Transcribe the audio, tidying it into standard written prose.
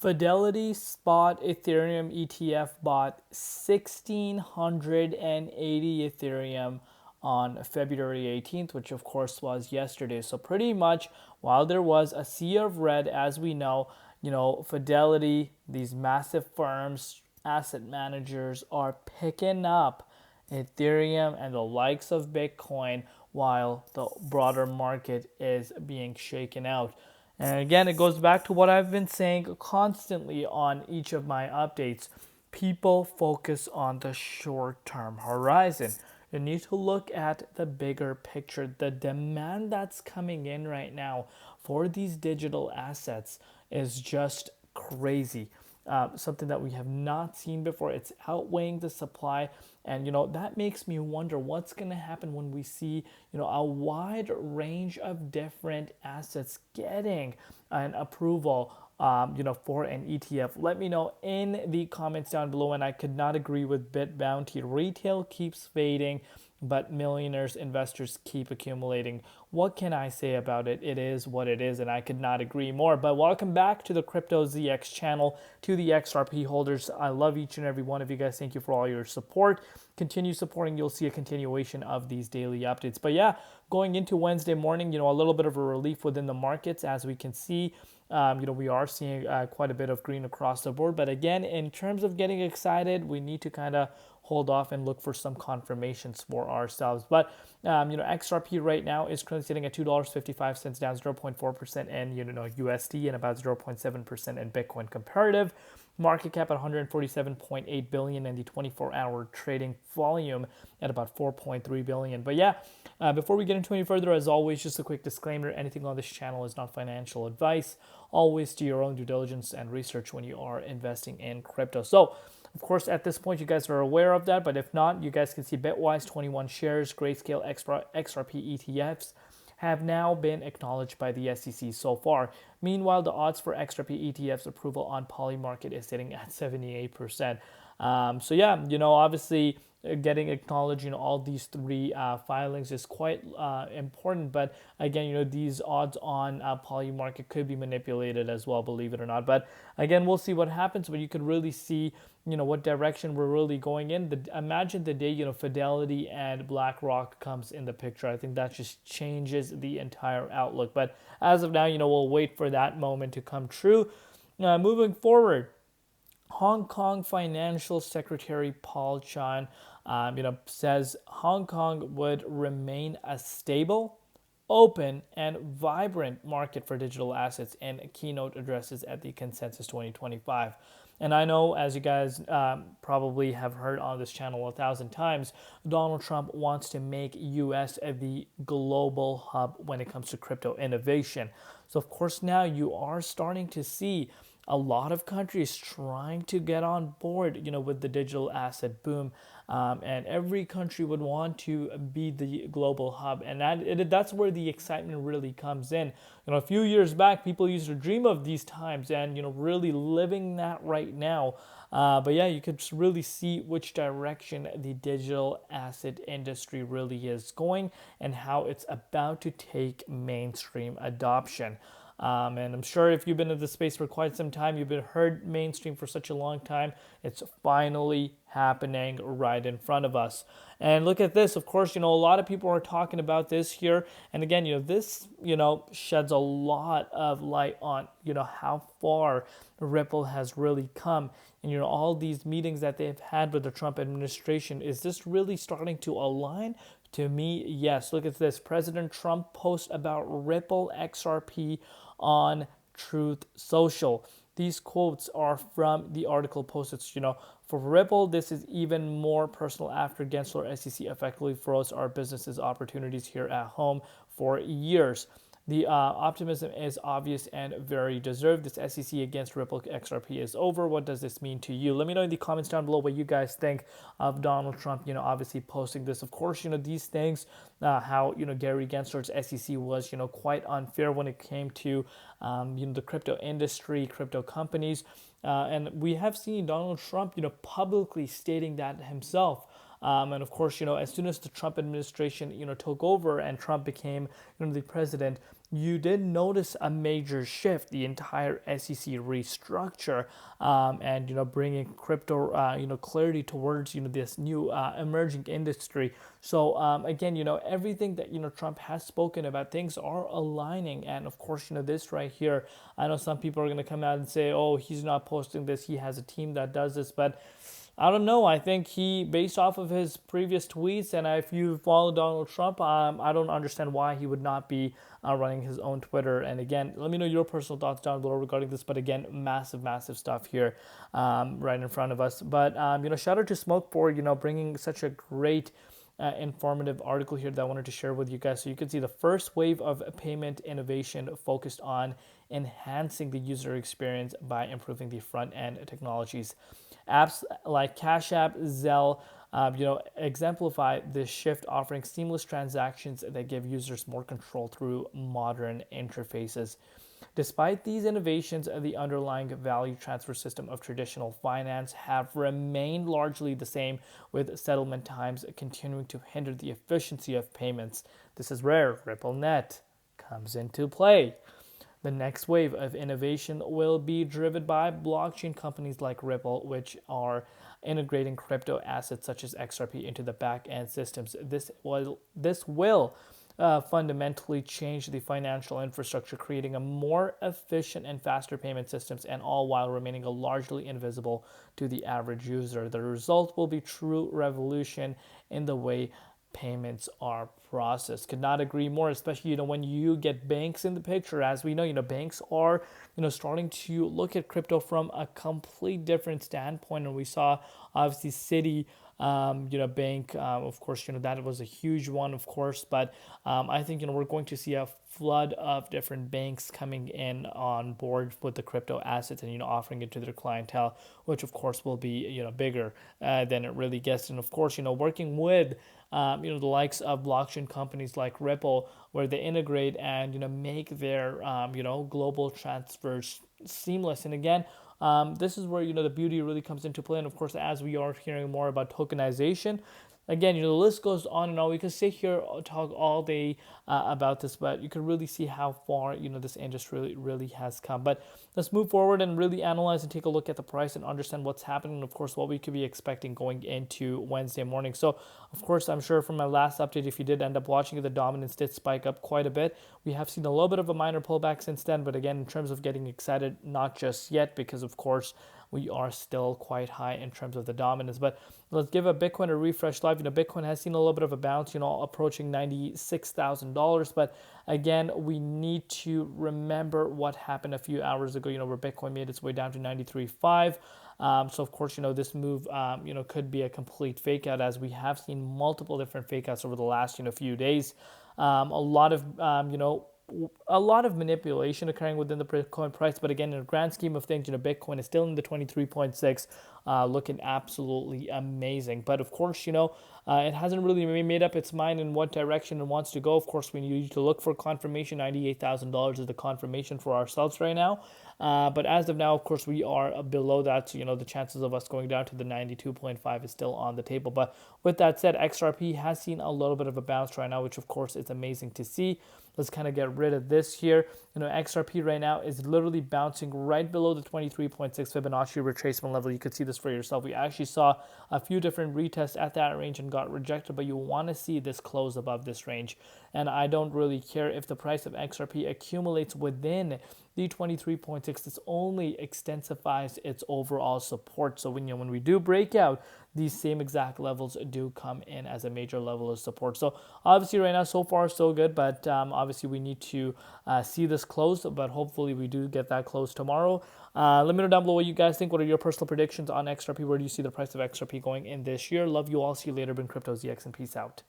Fidelity spot Ethereum ETF bought 1,680 Ethereum on February 18th, which of course was yesterday. So pretty much while there was a sea of red, as we know, Fidelity, these massive firms, asset managers are picking up Ethereum and the likes of Bitcoin while the broader market is being shaken out. And again, it goes back to what I've been saying constantly on each of my updates. People focus on the short-term horizon. You need to look at the bigger picture. The demand that's coming in right now for these digital assets is just crazy. Something that we have not seen before. It's outweighing the supply, and that makes me wonder what's going to happen when we see a wide range of different assets getting an approval for an ETF. Let me know in the comments down below. And I could not agree with BitBounty. Retail keeps fading, but millionaires, investors keep accumulating. What can I say about it? It is what it is, and I could not agree more. But welcome back to the Crypto ZX channel, to the XRP holders. I love each and every one of you guys. Thank you for all your support. Continue supporting. You'll see a continuation of these daily updates. But yeah, going into Wednesday morning, a little bit of a relief within the markets, as we can see. We are seeing quite a bit of green across the board. But again, in terms of getting excited, we need to kind of hold off and look for some confirmations for ourselves. But XRP right now is currently sitting at $2.55, down 0.4% in USD and about 0.7% in Bitcoin comparative. Market cap at 147.8 billion and the 24-hour trading volume at about 4.3 billion. But yeah, before we get into any further, as always, just a quick disclaimer: anything on this channel is not financial advice. Always do your own due diligence and research when you are investing in crypto. So, of course, at this point, you guys are aware of that, but if not, you guys can see Bitwise 21 shares, Grayscale XRP ETFs have now been acknowledged by the SEC so far. Meanwhile, the odds for XRP ETFs approval on Polymarket is sitting at 78%. So yeah, obviously getting acknowledged, all these three filings is quite important. But again, these odds on Polymarket could be manipulated as well, believe it or not. But again, we'll see what happens. But you could really see, what direction we're really going in. Imagine the day, Fidelity and BlackRock comes in the picture. I think that just changes the entire outlook. But as of now, we'll wait for that moment to come true. Moving forward, Hong Kong Financial Secretary Paul Chan, says Hong Kong would remain a stable, open, and vibrant market for digital assets in keynote addresses at the Consensus 2025. And I know, as you guys probably have heard on this channel 1,000 times, Donald Trump wants to make U.S. the global hub when it comes to crypto innovation. So, of course, now you are starting to see a lot of countries trying to get on board, with the digital asset boom. And every country would want to be the global hub. And that's where the excitement really comes in. A few years back, people used to dream of these times and, really living that right now. But yeah, you could really see which direction the digital asset industry really is going and how it's about to take mainstream adoption. And I'm sure if you've been in the space for quite some time, you've been heard mainstream for such a long time, it's finally happening right in front of us. And look at this. Of course, a lot of people are talking about this here. And again, this, sheds a lot of light on, how far Ripple has really come. And, all these meetings that they've had with the Trump administration, is this really starting to align? To me, yes. Look at this. President Trump posts about Ripple XRP on Truth Social. These quotes are from the article posted. For Ripple, this is even more personal after Gensler SEC effectively froze our businesses' opportunities here at home for years. The optimism is obvious and very deserved. This SEC against Ripple XRP is over. What does this mean to you? Let me know in the comments down below what you guys think of Donald Trump, obviously posting this. Of course, these things, how, Gary Gensler's SEC was, quite unfair when it came to, the crypto industry, crypto companies. And we have seen Donald Trump, publicly stating that himself. And of course, as soon as the Trump administration, took over and Trump became, the president, you did notice a major shift, the entire SEC restructure, and bringing crypto clarity towards this new emerging industry. So again, everything that Trump has spoken about, things are aligning, and of course this right here, I know some people are going to come out and say, oh, he's not posting this, he has a team that does this, but I don't know. I think he, based off of his previous tweets, and if you follow Donald Trump, I don't understand why he would not be running his own Twitter. And again, let me know your personal thoughts down below regarding this. But again, massive, massive stuff here right in front of us. But shout out to Smoke for bringing such a great informative article here that I wanted to share with you guys. So you can see the first wave of payment innovation focused on enhancing the user experience by improving the front end technologies. Apps like Cash App, Zelle, exemplify this shift, offering seamless transactions that give users more control through modern interfaces. Despite these innovations, the underlying value transfer system of traditional finance have remained largely the same, with settlement times continuing to hinder the efficiency of payments. This is where RippleNet comes into play. The next wave of innovation will be driven by blockchain companies like Ripple, which are integrating crypto assets such as XRP into the back-end systems. This will fundamentally change the financial infrastructure, creating a more efficient and faster payment systems, and all while remaining largely invisible to the average user. The result will be true revolution in the way payments are processed. Could not agree more, especially when you get banks in the picture. As we know, banks are starting to look at crypto from a complete different standpoint, and we saw obviously Citi bank, of course, that was a huge one, of course, but I think we're going to see a flood of different banks coming in on board with the crypto assets and offering it to their clientele, which of course will be bigger than it really gets. And of course, working with the likes of blockchain companies like Ripple, where they integrate and make their global transfers seamless. And again, this is where the beauty really comes into play. And of course, as we are hearing more about tokenization, again, the list goes on and on. We could sit here talk all day about this, but you can really see how far this industry really has come. But let's move forward and really analyze and take a look at the price and understand what's happening, and of course what we could be expecting going into Wednesday morning. So of course, I'm sure from my last update, if you did end up watching it, the dominance did spike up quite a bit. We have seen a little bit of a minor pullback since then, but again, in terms of getting excited, not just yet, because of course we are still quite high in terms of the dominance. But let's give a Bitcoin a refresh live. Bitcoin has seen a little bit of a bounce, approaching $96,000. But again, we need to remember what happened a few hours ago, where Bitcoin made its way down to 93.5. So of course, this move, could be a complete fake out, as we have seen multiple different fake outs over the last, few days. A lot of manipulation occurring within the Bitcoin price, but again, in the grand scheme of things, Bitcoin is still in the 23.6, looking absolutely amazing. But of course, it hasn't really made up its mind in what direction it wants to go. Of course, we need to look for confirmation. $98,000 is the confirmation for ourselves right now. But as of now, of course, we are below that. So, the chances of us going down to the 92.5 is still on the table. But with that said, XRP has seen a little bit of a bounce right now, which of course is amazing to see. Let's kind of get rid of this here. XRP right now is literally bouncing right below the 23.6 Fibonacci retracement level. You could see this for yourself. We actually saw a few different retests at that range and got rejected, but you want to see this close above this range. And I don't really care if the price of XRP accumulates within the 23.6. This only extensifies its overall support. So when we do break out, these same exact levels do come in as a major level of support. So obviously right now, so far so good, but obviously we need to see this close, but hopefully we do get that close tomorrow. Let me know down below what you guys think. What are your personal predictions on XRP? Where do you see the price of XRP going in this year? Love you all. See you later. Been Crypto ZX, and peace out.